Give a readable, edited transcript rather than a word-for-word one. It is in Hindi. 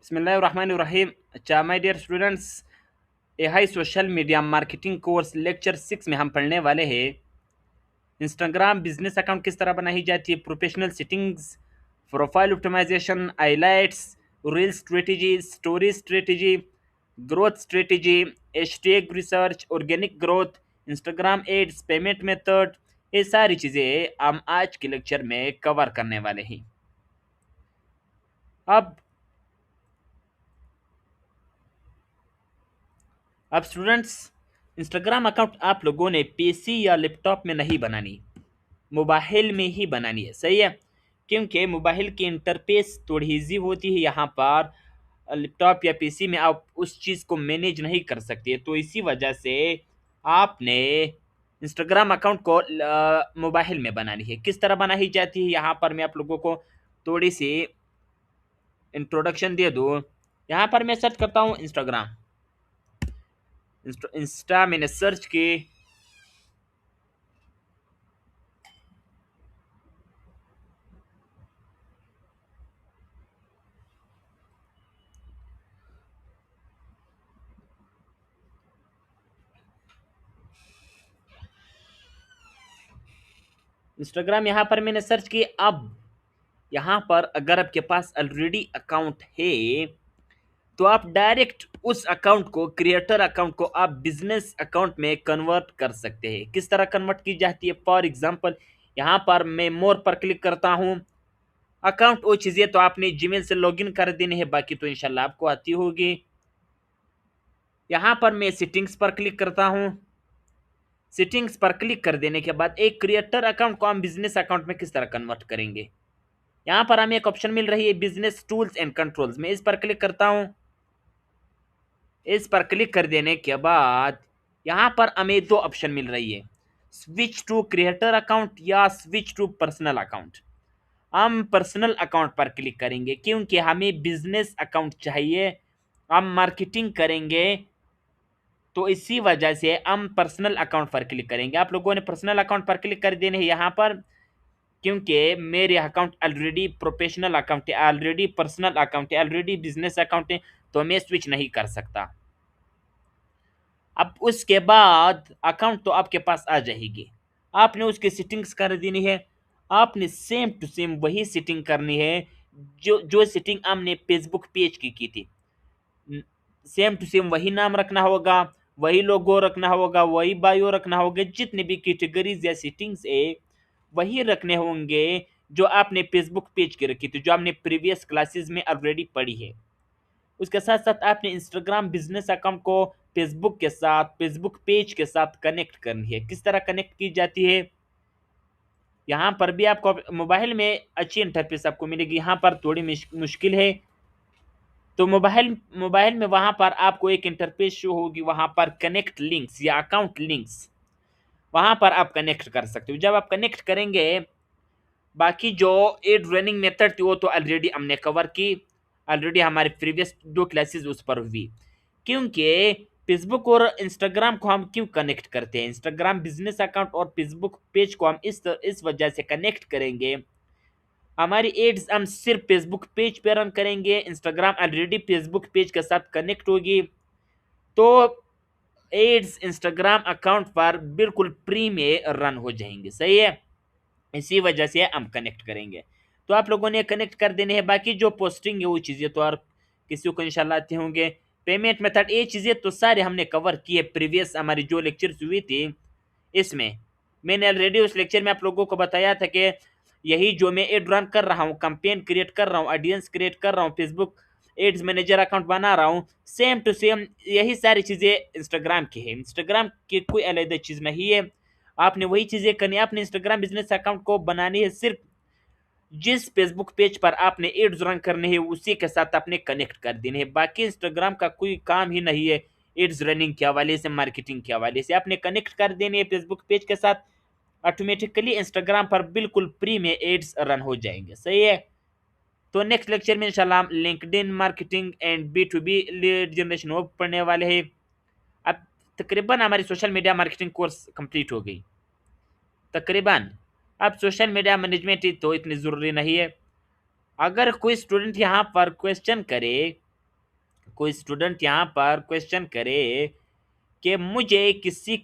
बिस्मिल्लाहिर्रहमानिर्रहीम। अच्छा my dear students, AI social media marketing course lecture 6 में हम पढ़ने वाले हैं इंस्टाग्राम बिजनेस अकाउंट किस तरह बनाई जाती है, professional settings, profile optimisation, highlights, reel strategy, story strategy, growth strategy, hashtag research, organic growth, Instagram ads, payment method. ये सारी चीज़ें हम आज के लेक्चर में कवर करने वाले हैं। अब अब स्टूडेंट्स, इंस्टाग्राम अकाउंट आप लोगों ने पीसी या लैपटॉप में नहीं बनानी, मोबाइल में ही बनानी है। सही है, क्योंकि मोबाइल की इंटरफेस थोड़ी ईजी होती है। यहाँ पर लैपटॉप या पीसी में आप उस चीज़ को मैनेज नहीं कर सकते, तो इसी वजह से आपने इंस्टाग्राम अकाउंट को मोबाइल में बनानी है। किस तरह बनाई जाती है, यहाँ पर मैं आप लोगों को थोड़ी सी इंट्रोडक्शन दे दूँ। यहाँ पर मैं सर्च करता हूँ इंस्टाग्राम, इंस्टा मैंने सर्च की। इंस्टाग्राम यहाँ पर मैंने सर्च की। अब यहाँ पर अगर आपके पास ऑलरेडी अकाउंट है तो आप डायरेक्ट उस अकाउंट को, क्रिएटर अकाउंट को, आप बिजनेस अकाउंट में कन्वर्ट कर सकते हैं। किस तरह कन्वर्ट की जाती है, फॉर एग्जांपल यहाँ पर मैं मोर पर क्लिक करता हूँ। अकाउंट वो चीज़ें तो आपने जीमेल से लॉगिन कर देनी है, बाकी तो इंशाल्लाह आपको आती होगी। यहाँ पर मैं सेटिंग्स पर क्लिक करता हूँ। सेटिंग्स पर क्लिक कर देने के बाद एक क्रिएटर अकाउंट को हम बिजनेस अकाउंट में किस तरह कन्वर्ट करेंगे, यहाँ पर हमें एक ऑप्शन मिल रही है बिजनेस टूल्स एंड कंट्रोल्स। मैं इस पर क्लिक करता हूँ। इस पर क्लिक कर देने के बाद यहाँ पर हमें दो ऑप्शन मिल रही है, स्विच टू क्रिएटर अकाउंट या स्विच टू पर्सनल अकाउंट। हम पर्सनल अकाउंट पर क्लिक करेंगे क्योंकि हमें बिजनेस अकाउंट चाहिए, हम मार्केटिंग करेंगे, तो इसी वजह से हम पर्सनल अकाउंट पर क्लिक करेंगे। आप लोगों ने पर्सनल अकाउंट पर क्लिक कर देने हैं यहाँ पर, क्योंकि मेरे अकाउंट ऑलरेडी प्रोफेशनल अकाउंट है, ऑलरेडी पर्सनल अकाउंट है, ऑलरेडी बिजनेस अकाउंट है, तो मैं स्विच नहीं कर सकता। अब उसके बाद अकाउंट तो आपके पास आ जाएगी, आपने उसकी सेटिंग्स कर देनी है। आपने सेम टू सेम वही सेटिंग करनी है जो जो सेटिंग हमने फेसबुक पेज की थी। सेम टू सेम वही नाम रखना होगा, वही लोगो रखना होगा, वही बायो रखना होगा, जितने भी कैटेगरीज या सेटिंग्स है वही रखने होंगे जो आपने फेसबुक पेज की रखी थी, जो आपने प्रीवियस क्लासेस में ऑलरेडी पढ़ी है। उसके साथ साथ आपने इंस्टाग्राम बिजनेस अकाउंट को फेसबुक के साथ, फेसबुक पेज के साथ कनेक्ट करनी है। किस तरह कनेक्ट की जाती है, यहाँ पर भी आपको मोबाइल में अच्छी इंटरफेस आपको मिलेगी, यहाँ पर थोड़ी मुश्किल है। तो मोबाइल मोबाइल में वहाँ पर आपको एक इंटरफेस शो होगी, वहाँ पर कनेक्ट लिंक्स या अकाउंट लिंक्स, वहाँ पर आप कनेक्ट कर सकते हो। जब आप कनेक्ट करेंगे, बाकी जो एड रनिंग मेथड थी वो तो ऑलरेडी हमने कवर की, ऑलरेडी हमारे प्रीवियस दो क्लासेस उस पर हुई। क्योंकि फेसबुक और इंस्टाग्राम को हम क्यों कनेक्ट करते हैं, इंस्टाग्राम बिजनेस अकाउंट और फेसबुक पेज को हम इस वजह से कनेक्ट करेंगे। हमारी एड्स हम सिर्फ फेसबुक पेज पे रन करेंगे, इंस्टाग्राम ऑलरेडी फेसबुक पेज के साथ कनेक्ट होगी, तो एड्स इंस्टाग्राम अकाउंट पर बिल्कुल फ्री में रन हो जाएंगे। सही है, इसी वजह से हम कनेक्ट करेंगे। तो आप लोगों ने कनेक्ट कर देने हैं, बाकी जो पोस्टिंग है वो चीज़ें तो और किसी को इंशाल्लाह आते होंगे। पेमेंट मेथड, ये चीज़ें तो सारे हमने कवर किए प्रीवियस हमारी जो लेक्चर्स हुई थी। इसमें मैंने ऑलरेडी उस लेक्चर में आप लोगों को बताया था कि यही जो मैं एड रन कर रहा हूँ, कंपेन क्रिएट कर रहा हूँ, ऑडियंस क्रिएट कर रहा हूँ, फेसबुक एड्स मैनेजर अकाउंट बना रहा हूँ, सेम टू सेम यही सारी चीज़ें इंस्टाग्राम की है। इंस्टाग्राम की कोई अलग चीज़ नहीं है, आपने वही चीज़ें करनी है। आपने इंस्टाग्राम बिजनेस अकाउंट को बनानी है, सिर्फ जिस फेसबुक पेज पर आपने एड्स रन करने हैं उसी के साथ आपने कनेक्ट कर देने हैं। बाकी इंस्टाग्राम का कोई काम ही नहीं है एड्स रनिंग के हवाले से, मार्केटिंग के हवाले से। आपने कनेक्ट कर देने हैं फेसबुक पेज के साथ, ऑटोमेटिकली इंस्टाग्राम पर बिल्कुल फ्री में एड्स रन हो जाएंगे। सही है, तो नेक्स्ट लेक्चर में इंशाल्लाह हम LinkedIn marketing and B to B lead generation वो पढ़ने वाले हैं। अब तकरीबन हमारी social media marketing course complete हो गई तकरीबन। अब सोशल मीडिया मैनेजमेंट तो इतनी ज़रूरी नहीं है। अगर कोई स्टूडेंट यहाँ पर क्वेश्चन करे कोई स्टूडेंट यहाँ पर क्वेश्चन करे कि मुझे किसी